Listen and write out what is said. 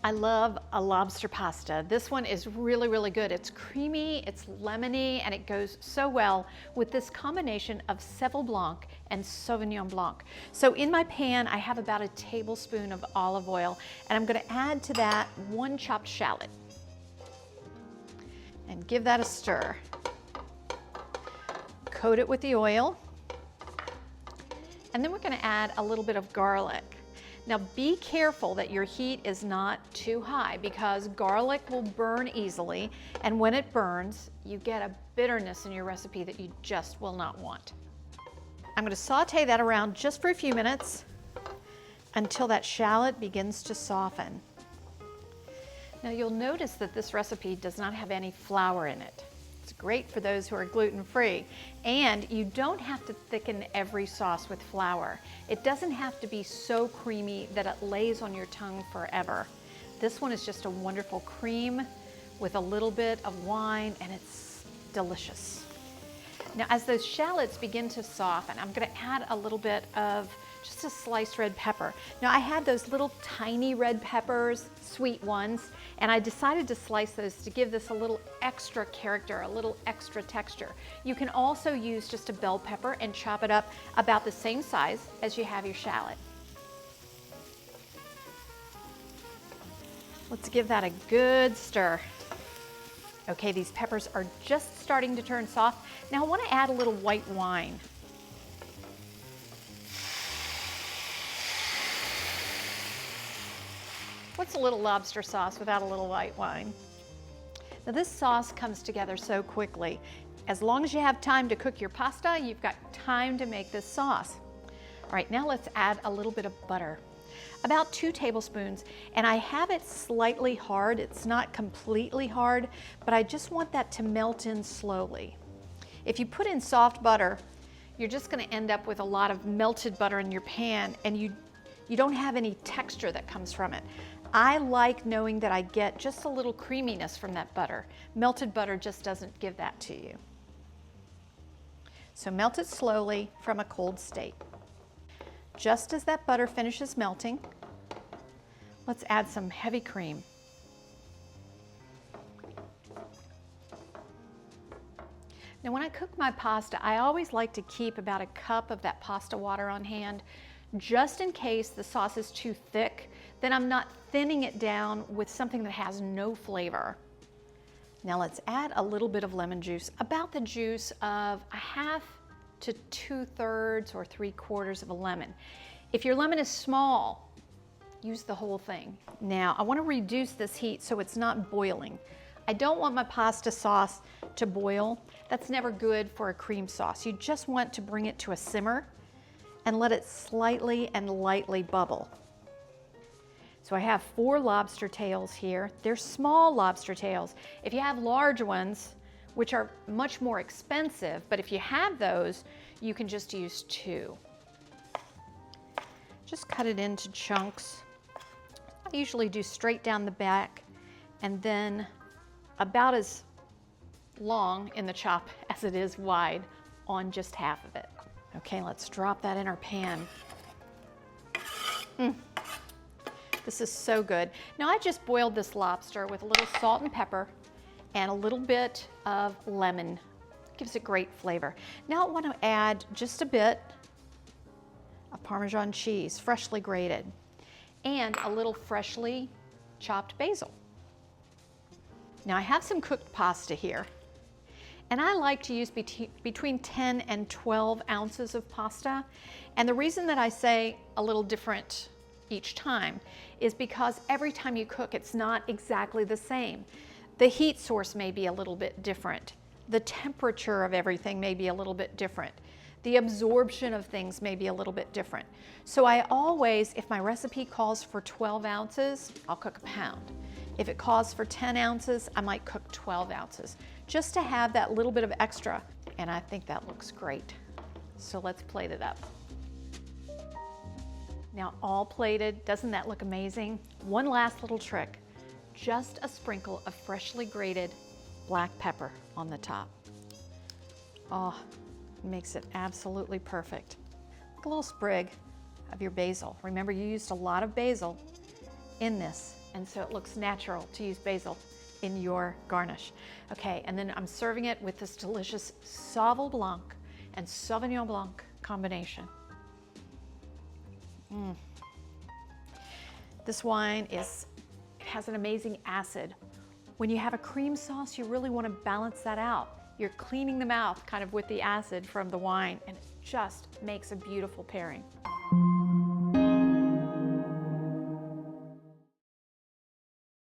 I love a lobster pasta. This one is really, really good. It's creamy, it's lemony, and it goes so well with this combination of Seville Blanc and Sauvignon Blanc. So in my pan, I have about a tablespoon of olive oil, and I'm gonna add to that 1 chopped shallot. And give that a stir. Coat it with the oil. And then we're gonna add a little bit of garlic. Now be careful that your heat is not too high because garlic will burn easily, and when it burns, you get a bitterness in your recipe that you just will not want. I'm going to saute that around just for a few minutes until that shallot begins to soften. Now you'll notice that this recipe does not have any flour in it. It's great for those who are gluten-free, and you don't have to thicken every sauce with flour. It doesn't have to be so creamy that it lays on your tongue forever. This one is just a wonderful cream with a little bit of wine, and it's delicious. Now as those shallots begin to soften, I'm going to add a little bit of just a sliced red pepper. Now I had those little tiny red peppers, sweet ones, and I decided to slice those to give this a little extra character, a little extra texture. You can also use just a bell pepper and chop it up about the same size as you have your shallot. Let's give that a good stir. Okay, these peppers are just starting to turn soft. Now I want to add a little white wine. What's a little lobster sauce without a little white wine? Now this sauce comes together so quickly. As long as you have time to cook your pasta, you've got time to make this sauce. All right, now let's add a little bit of butter. About 2 tablespoons, and I have it slightly hard. It's not completely hard, but I just want that to melt in slowly. If you put in soft butter, you're just gonna end up with a lot of melted butter in your pan, and you don't have any texture that comes from it. I like knowing that I get just a little creaminess from that butter. Melted butter just doesn't give that to you. So melt it slowly from a cold state. Just as that butter finishes melting, let's add some heavy cream. Now when I cook my pasta, I always like to keep about a cup of that pasta water on hand, just in case the sauce is too thick, then I'm not thinning it down with something that has no flavor. Now let's add a little bit of lemon juice, about the juice of 1/2 to 2/3 or 3/4 of a lemon. If your lemon is small, use the whole thing. Now I want to reduce this heat so it's not boiling. I don't want my pasta sauce to boil. That's never good for a cream sauce. You just want to bring it to a simmer and let it slightly and lightly bubble. So I have 4 lobster tails here. They're small lobster tails. If you have large ones, which are much more expensive, but if you have those, you can just use 2. Just cut it into chunks. I usually do straight down the back and then about as long in the chop as it is wide on just half of it. Okay, let's drop that in our pan. This is so good. Now I just boiled this lobster with a little salt and pepper and a little bit of lemon. Gives it great flavor. Now I want to add just a bit of Parmesan cheese, freshly grated, and a little freshly chopped basil. Now I have some cooked pasta here, and I like to use between 10 and 12 ounces of pasta. And the reason that I say a little different each time is because every time you cook, it's not exactly the same. The heat source may be a little bit different. The temperature of everything may be a little bit different. The absorption of things may be a little bit different. So I always, if my recipe calls for 12 ounces, I'll cook 1 pound. If it calls for 10 ounces, I might cook 12 ounces, just to have that little bit of extra. And I think that looks great. So let's plate it up. Now all plated, doesn't that look amazing? One last little trick, just a sprinkle of freshly grated black pepper on the top. Oh, it makes it absolutely perfect. A little sprig of your basil. Remember, you used a lot of basil in this And so it looks natural to use basil in your garnish. Okay, and then I'm serving it with this delicious Sauval Blanc and Sauvignon Blanc combination. This wine has an amazing acid. When you have a cream sauce, you really want to balance that out. You're cleaning the mouth kind of with the acid from the wine, and it just makes a beautiful pairing.